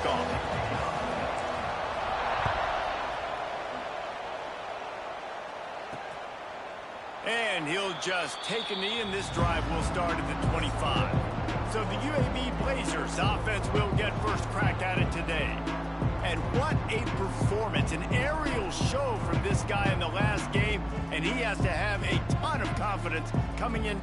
kickoff. And he'll just take a knee, and this drive will start at the 25. So the UAB Blazers offense will get first crack at it today. And what a performance, an aerial show from this guy in the last game, and he has to have a ton of confidence coming in.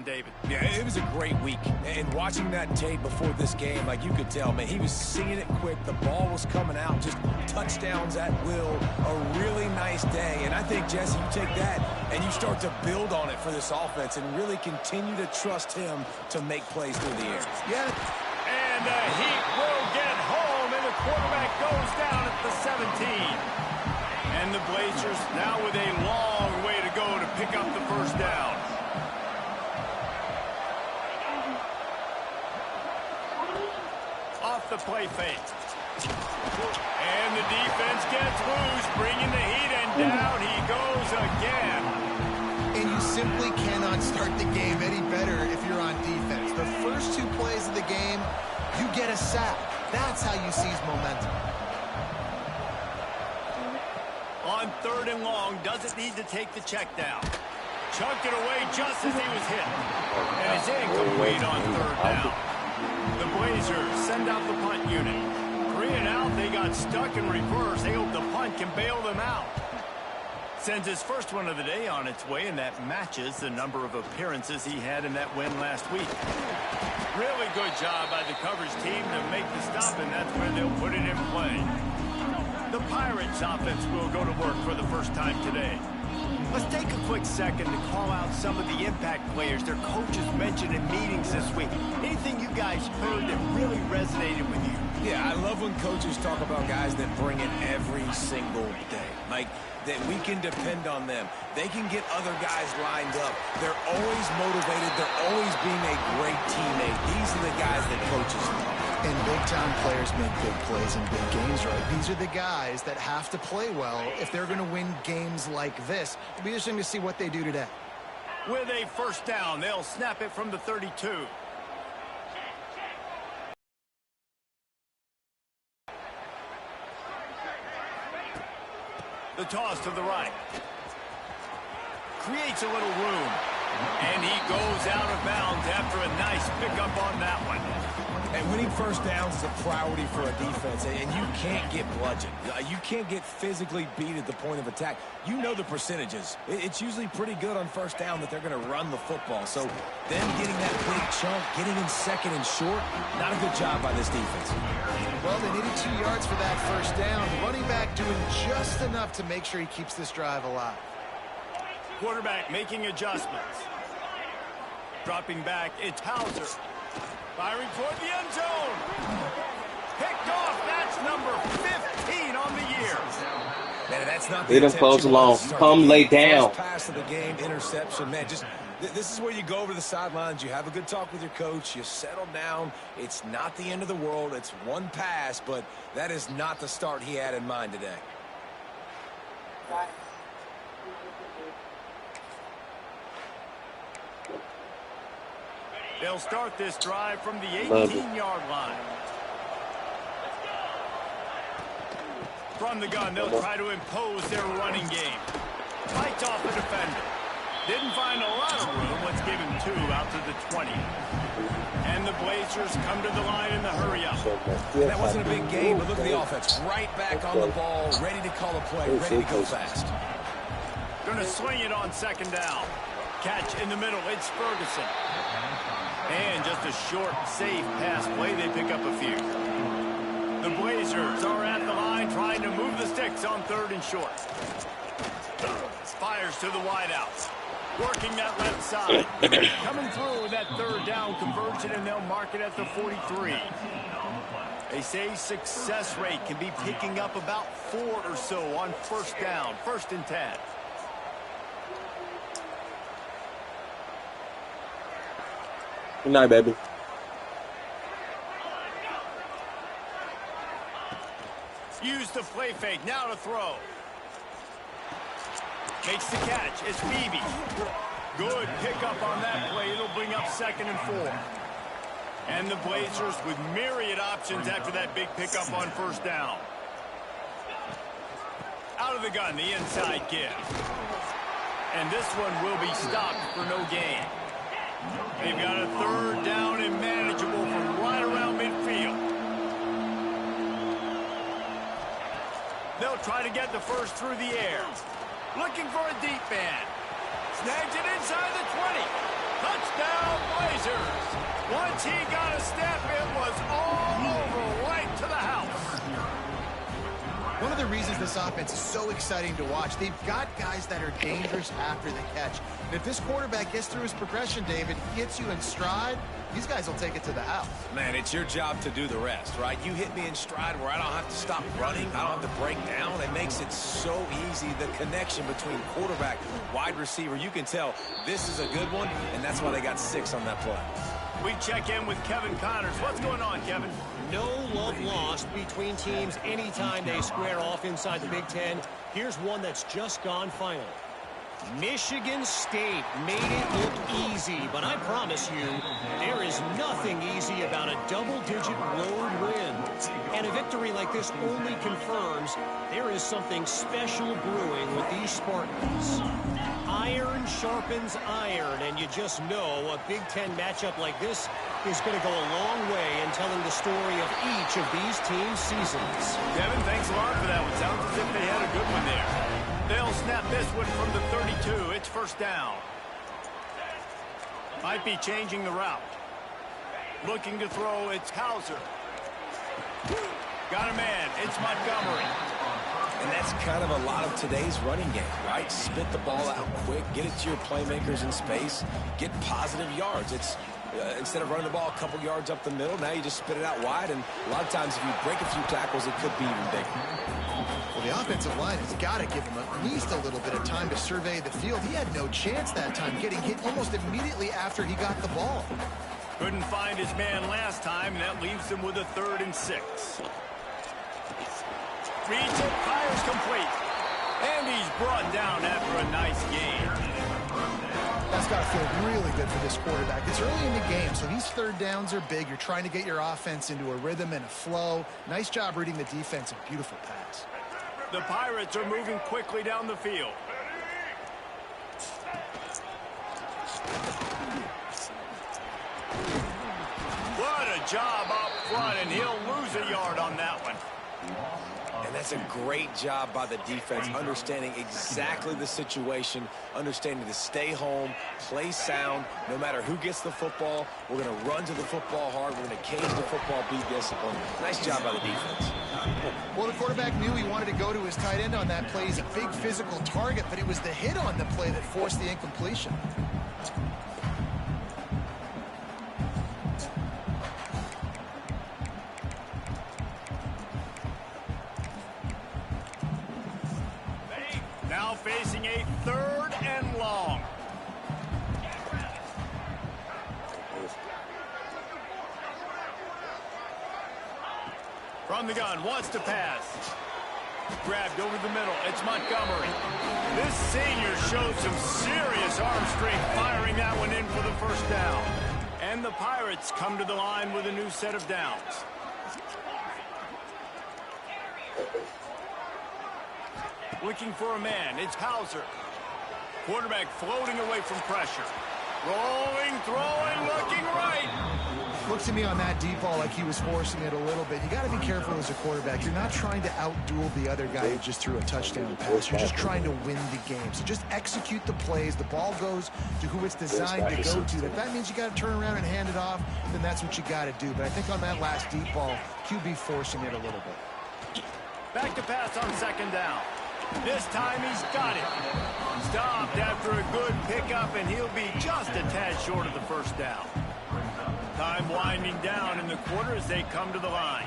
David. Yeah, it was a great week. And watching that tape before this game, like you could tell, man, he was seeing it quick. The ball was coming out, just touchdowns at will. A really nice day. And I think, Jesse, you take that and you start to build on it for this offense and really continue to trust him to make plays through the air. Yeah. And the Heat will get home, and the quarterback goes down at the 17. And the Blazers now with a long way to go to pick up the first down. Off the play fake. And the defense gets loose, bringing the Heat, and down he goes again. And you simply cannot start the game any better if you're on defense. The first 2 plays of the game, you get a sack. That's how you seize momentum. On 3rd and long, doesn't need to take the check down. Chunked it away just as he was hit. And it's incomplete on 3rd down. The Blazers send out the punt unit. 3 and out, they got stuck in reverse. They hope the punt can bail them out. Sends his first one of the day on its way, and that matches the number of appearances he had in that win last week. Really good job by the coverage team to make the stop, and that's where they'll put it in play. The Pirates offense will go to work for the first time today. Let's take a quick second to call out some of the impact players their coaches mentioned in meetings this week. Anything you guys heard that really resonated with you? Yeah, I love when coaches talk about guys that bring it every single day. Like, that we can depend on them. They can get other guys lined up. They're always motivated. They're always being a great teammate. These are the guys that coaches love. And big-time players make big plays in big games, right? These are the guys that have to play well if they're going to win games like this. It'll be interesting to see what they do today. With a first down, they'll snap it from the 32. The toss to the right. Creates a little room. And he goes out of bounds after a nice pickup on that one. And winning first downs is a priority for a defense, and you can't get bludgeoned. You can't get physically beat at the point of attack. You know the percentages. It's usually pretty good on first down that they're going to run the football. So them getting that big chunk, getting in second and short, not a good job by this defense. Well, they needed 2 yards for that first down. The running back doing just enough to make sure he keeps this drive alive. Quarterback making adjustments. Dropping back, it's Hauser. Firing toward the end zone. Picked off. That's number 15 on the year. Man, that's not the Leave them close alone. Come lay down. First pass of the game, interception. Man, just this is where you go over the sidelines. You have a good talk with your coach. You settle down. It's not the end of the world. It's one pass, but that is not the start he had in mind today. They'll start this drive from the 18-yard line. From the gun, they'll try to impose their running game. Fights off the defender. Didn't find a lot of room. Let's give him 2 out to the 20. And the Blazers come to the line in the hurry-up. And that wasn't a big game, but look at the offense. Right back on the ball, ready to call a play, ready to go fast. Going to swing it on 2nd down. Catch in the middle. It's Ferguson. And just a short, safe pass play. They pick up a few. The Blazers are at the line line trying to move the sticks on 3rd and short. Fires to the wideouts. Working that left side. Coming through with that 3rd down conversion, and they'll mark it at the 43. They say success rate can be picking up about 4 or so on 1st down, 1st and 10. Good night, baby. Use the play fake, now to throw. Makes the catch, it's Beebe. Good pickup on that play, it'll bring up 2nd and 4. And the Blazers with myriad options after that big pickup on 1st down. Out of the gun, the inside give. And this one will be stopped for no gain. They've got a 3rd down and manageable from right around midfield. They'll try to get the 1st through the air. Looking for a deep man. Snags it inside the 20. Touchdown, Blazers. Once he got a step, it was all over, right to the house. One of the reasons this offense is so exciting to watch, they've got guys that are dangerous after the catch. And if this quarterback gets through his progression, David, gets you in stride, these guys will take it to the house. Man, it's your job to do the rest, right? You hit me in stride where I don't have to stop running. I don't have to break down. It makes it so easy, the connection between quarterback, wide receiver. You can tell this is a good one, and that's why they got 6 on that play. We check in with Kevin Connors. What's going on, Kevin? No love lost between teams anytime they square off inside the Big Ten. Here's one that's just gone final. Michigan State made it look easy, but I promise you, there is nothing easy about a double-digit road win. And a victory like this only confirms there is something special brewing with these Spartans. Iron sharpens iron, and you just know a Big Ten matchup like this is going to go a long way in telling the story of each of these teams' seasons. Kevin, thanks a lot for that one. Sounds as if they had a good one there. They'll snap this one from the 32. It's 1st down. Might be changing the route. Looking to throw, it's Hauser. Got a man, it's Montgomery. And that's kind of a lot of today's running game, right? Spit the ball out quick, get it to your playmakers in space, get positive yards. It's instead of running the ball a couple yards up the middle, now you just spit it out wide, and a lot of times if you break a few tackles, it could be even bigger. Well, the offensive line has got to give him at least a little bit of time to survey the field. He had no chance that time, getting hit almost immediately after he got the ball. Couldn't find his man last time, and that leaves him with a 3rd and 6. Reads it, fires complete. And he's brought down after a nice game. That's got to feel really good for this quarterback. It's early in the game, so these 3rd downs are big. You're trying to get your offense into a rhythm and a flow. Nice job reading the defense. A beautiful pass. The Pirates are moving quickly down the field. What a job up front, and he'll lose a yard on that one. And that's a great job by the defense, understanding exactly the situation, understanding to stay home, play sound, no matter who gets the football. We're going to run to the football hard. We're going to cage the football, be disciplined. Nice job by the defense. Well, the quarterback knew he wanted to go to his tight end on that play. He's a big physical target, but it was the hit on the play that forced the incompletion. Now facing a 3rd and long. From the gun, wants to pass. Grabbed over the middle, it's Montgomery. This senior showed some serious arm strength, firing that one in for the 1st down. And the Pirates come to the line with a new set of downs. Looking for a man, it's Hauser. Quarterback floating away from pressure. Rolling, throwing, looking right. Looks to me on that deep ball like he was forcing it a little bit. You got to be careful as a quarterback. You're not trying to outduel the other guy who just threw a touchdown pass. You're just trying to win the game. So just execute the plays. The ball goes to who it's designed to go to. If that means you got to turn around and hand it off, then that's what you got to do. But I think on that last deep ball, QB forcing it a little bit. Back to pass on second down. This time he's got it. Stopped after a good pickup, and he'll be just a tad short of the first down. Time winding down in the quarter as they come to the line.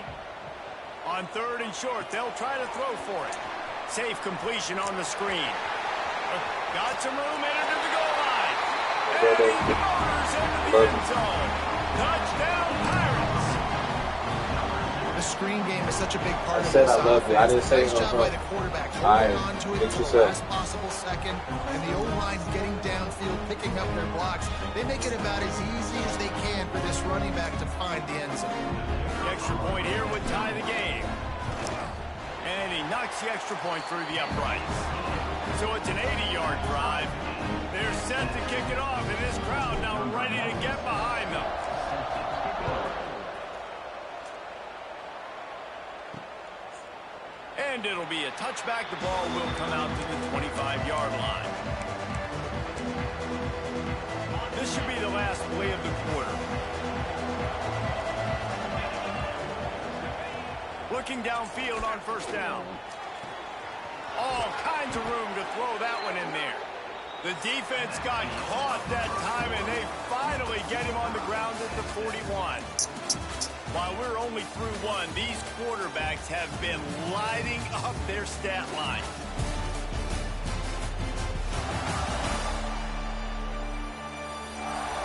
On third and short, they'll try to throw for it. Safe completion on the screen. Got some room into the goal line. And he motors into the end zone. Touchdown, Pirates. The screen game is such a big part of said this I love offense. it. I didn't say Nice it on job by purpose. the quarterback All right. holding on to it What until you the said. last possible second, and the O-line getting downfield, picking up their blocks. They make it about as easy as they can for this running back to find the end zone. The extra point here would tie the game. And he knocks the extra point through the uprights. So it's an 80-yard drive. They're set to kick it off, and this crowd now ready to get behind them. And it'll be a touchback. The ball will come out to the 25-yard line. This should be the last play of the quarter. Looking downfield on first down. All kinds of room to throw that one in there. The defense got caught that time, and they finally get him on the ground at the 41. While we're only through one, these quarterbacks have been lighting up their stat line.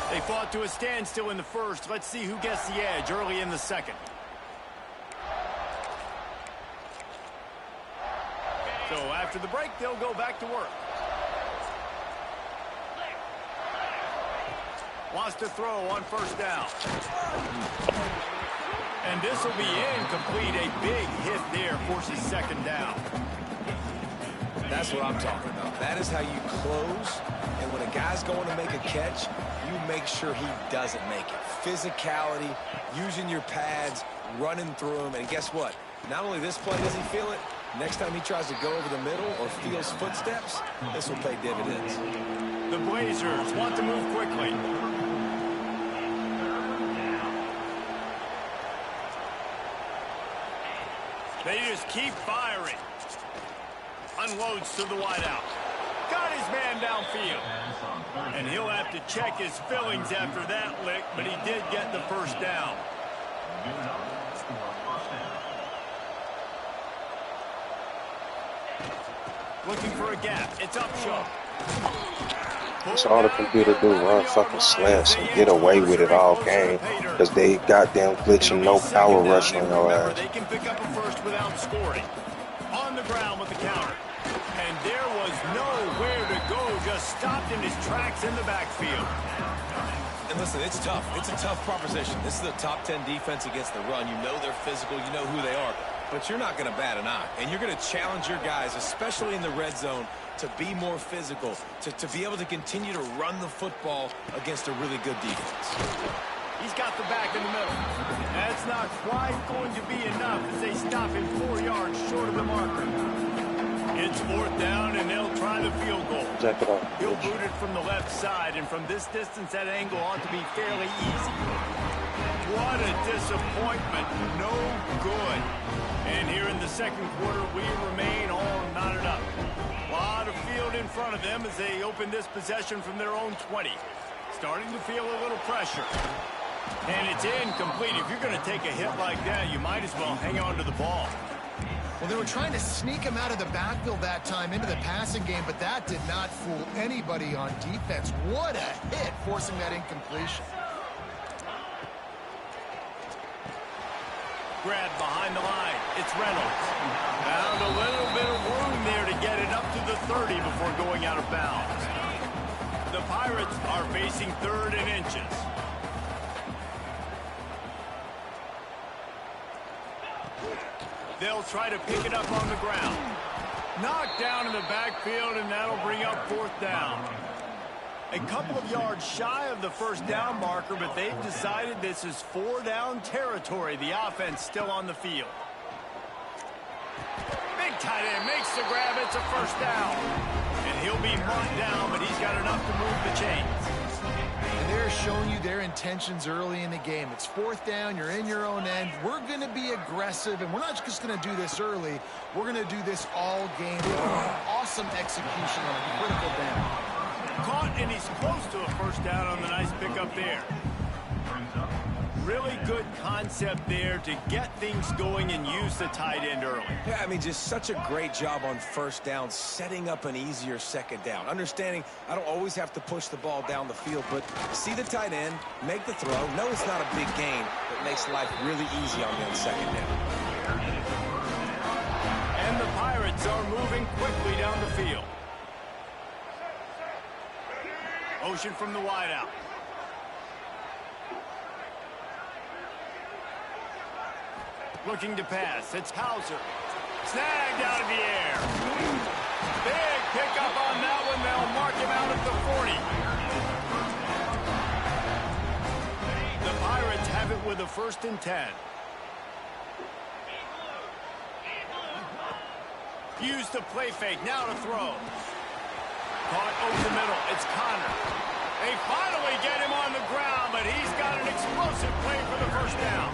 They fought to a standstill in the first. Let's see who gets the edge early in the second. So after the break, they'll go back to work. Wants to throw on first down. And this will be incomplete. A big hit there forces second down. That's what I'm talking about. That is how you close. And when a guy's going to make a catch, you make sure he doesn't make it. Physicality, using your pads, running through him. And guess what? Not only this play does he feel it, next time he tries to go over the middle or feels footsteps, this will pay dividends. The Blazers want to move quickly. They just keep firing. Unloads to the wideout. Got his man downfield. And he'll have to check his fillings after that lick, but he did get the first down. Looking for a gap. It's up short. That's all the computer do, run fucking slants and get away with it all game. Because they goddamn glitching, no power rush on your ass. They can pick up a first without scoring. On the ground with the counter. And there was nowhere to go, just stopped in his tracks in the backfield. And listen, it's tough. It's a tough proposition. This is a top 10 defense against the run. You know they're physical. You know who they are. But you're not going to bat an eye. And you're going to challenge your guys, especially in the red zone, to be more physical, to be able to continue to run the football against a really good defense. He's got the back in the middle. That's not quite going to be enough as they stop him 4 yards short of the marker. It's fourth down, and they'll try the field goal. Jack it off. He'll boot it from the left side, and from this distance, that angle ought to be fairly easy. What a disappointment. No good. And here in the second quarter, we remain all knotted up. A lot of field in front of them as they open this possession from their own 20. Starting to feel a little pressure. And it's incomplete. If you're going to take a hit like that, you might as well hang on to the ball. Well, they were trying to sneak him out of the backfield that time into the passing game, but that did not fool anybody on defense. What a hit, forcing that incompletion. Grab behind the line. It's Reynolds. Found a little bit of room there to get it up to the 30 before going out of bounds. The Pirates are facing third and inches. They'll try to pick it up on the ground. Knocked down in the backfield, and that'll bring up fourth down. A couple of yards shy of the first down marker, but they've decided this is 4-down territory. The offense still on the field. Big tight end makes the grab. It's a first down. And he'll be marked down, but he's got enough to move the chains. And there they're showing you their intentions early in the game. It's 4th down. You're in your own end. We're going to be aggressive, and we're not just going to do this early. We're going to do this all game. Awesome execution on a critical down. Caught, and he's close to a first down on the nice pickup there. Really good concept there to get things going and use the tight end early. Yeah, I mean, just such a great job on first down, setting up an easier second down. Understanding I don't always have to push the ball down the field, but see the tight end, make the throw. No, it's not a big gain, but makes life really easy on that second down. And the Pirates are moving quickly down the field. Motion from the wideout. Looking to pass. It's Hauser. Snagged out of the air. Big pickup on that one. They'll mark him out at the 40. The Pirates have it with a 1st and 10. Use the play fake. Now to throw. Caught over the middle. It's Connor. They finally get him on the ground, but he's got an explosive play for the first down.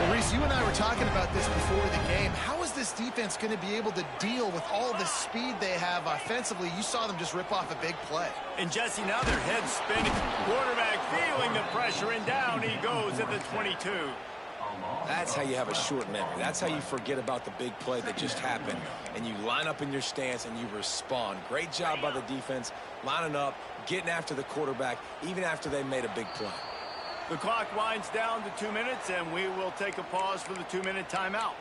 Well, Reese, you and I were talking about this before the game. How is this defense going to be able to deal with all the speed they have offensively? You saw them just rip off a big play. And Jesse, now their head's spinning. Quarterback feeling the pressure, and down he goes at the 22. That's how you have a short memory. That's how you forget about the big play that just happened, and you line up in your stance and you respond. Great job by the defense, lining up, getting after the quarterback, even after they made a big play. The clock winds down to 2 minutes, and we will take a pause for the 2-minute timeout.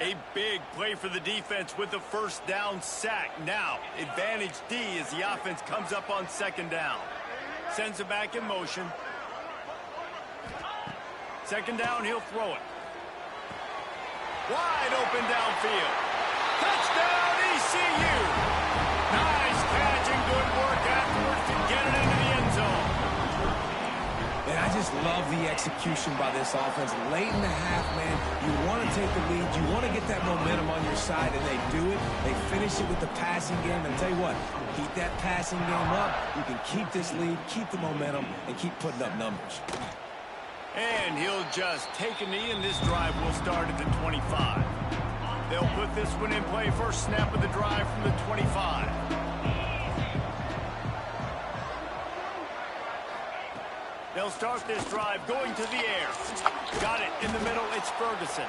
A big play for the defense with the first down sack. Now, advantage D as the offense comes up on 2nd down. Sends it back in motion. 2nd down, he'll throw it. Wide open downfield. Touchdown, ECU! Nice catch and good work afterwards to get it into the end zone. And I just love the execution by this offense. Late in the half, man, you want to take the lead. You want to get that momentum on your side, and they do it. They finish it with the passing game. And I'll tell you what, keep that passing game up. You can keep this lead, keep the momentum, and keep putting up numbers. And he'll just take a knee, and this drive will start at the 25. They'll put this one in play. First snap of the drive from the 25. They'll start this drive going to the air. Got it in the middle. It's Ferguson.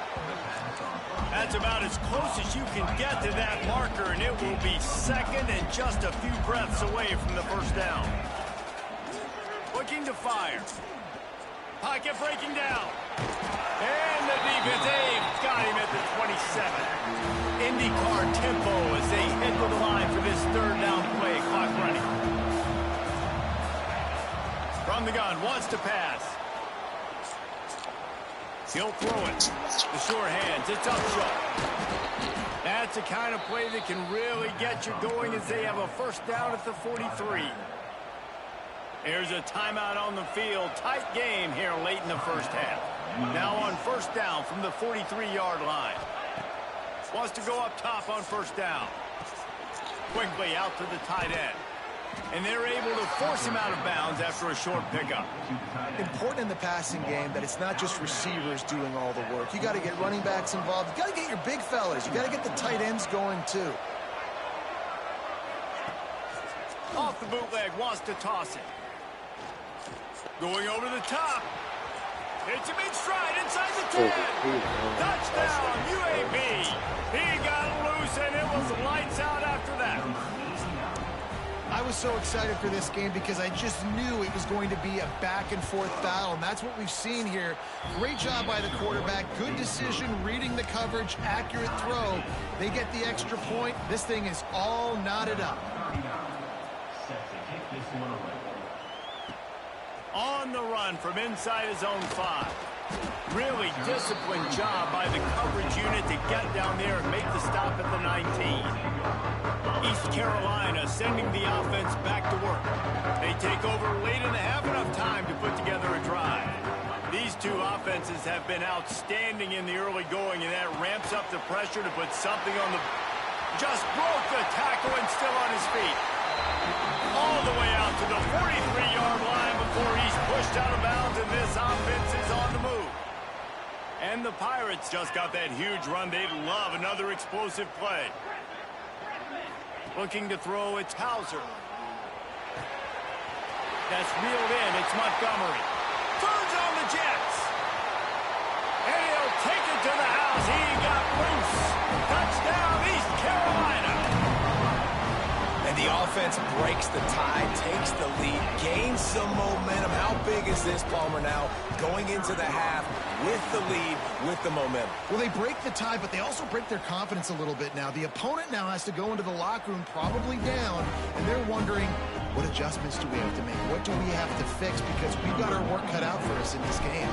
That's about as close as you can get to that marker, and it will be 2nd and just a few breaths away from the first down. Looking to fire. Pocket breaking down. And the defense aims. Got him at the 27. IndyCar tempo as they hit the line for this 3rd down play. Clock running. From the gun, wants to pass. He'll throw it. The sure hands, it's up short. That's the kind of play that can really get you going as they have a first down at the 43. There's a timeout on the field. Tight game here late in the first half. Now on first down from the 43-yard line. Wants to go up top on first down. Quickly out to the tight end. And they're able to force him out of bounds after a short pickup. Important in the passing game that it's not just receivers doing all the work. You got to get running backs involved. You got to get your big fellas. You got to get the tight ends going too. Off the bootleg, wants to toss it. Going over the top. Hits him in stride inside the 10. Touchdown, UAB. He got loose, and it was lights out after that. I was so excited for this game because I just knew it was going to be a back-and-forth battle, and that's what we've seen here. Great job by the quarterback. Good decision, reading the coverage, accurate throw. They get the extra point. This thing is all knotted up. On the run from inside his own 5. Really disciplined job by the coverage unit to get down there and make the stop at the 19. East Carolina sending the offense back to work. They take over late in the half, enough time to put together a drive. These two offenses have been outstanding in the early going, and that ramps up the pressure to put something on the Just broke the tackle and still on his feet. All the way out to the 43-yard line before he's pushed out of bounds, and this offense is on the move. And the Pirates just got that huge run. They'd love another explosive play. Looking to throw, it's Hauser. That's reeled in. It's Montgomery. Turns on the Jets. And he'll take it to the house. He got loose. Touchdown, East Carolina. And the offense breaks the tie, takes the lead, gains some momentum. How big is this, Palmer, now going into the half with the lead, with the momentum? Well, they break the tie, but they also break their confidence a little bit now. The opponent now has to go into the locker room probably down, and they're wondering, what adjustments do we have to make? What do we have to fix? Because we've got our work cut out for us in this game.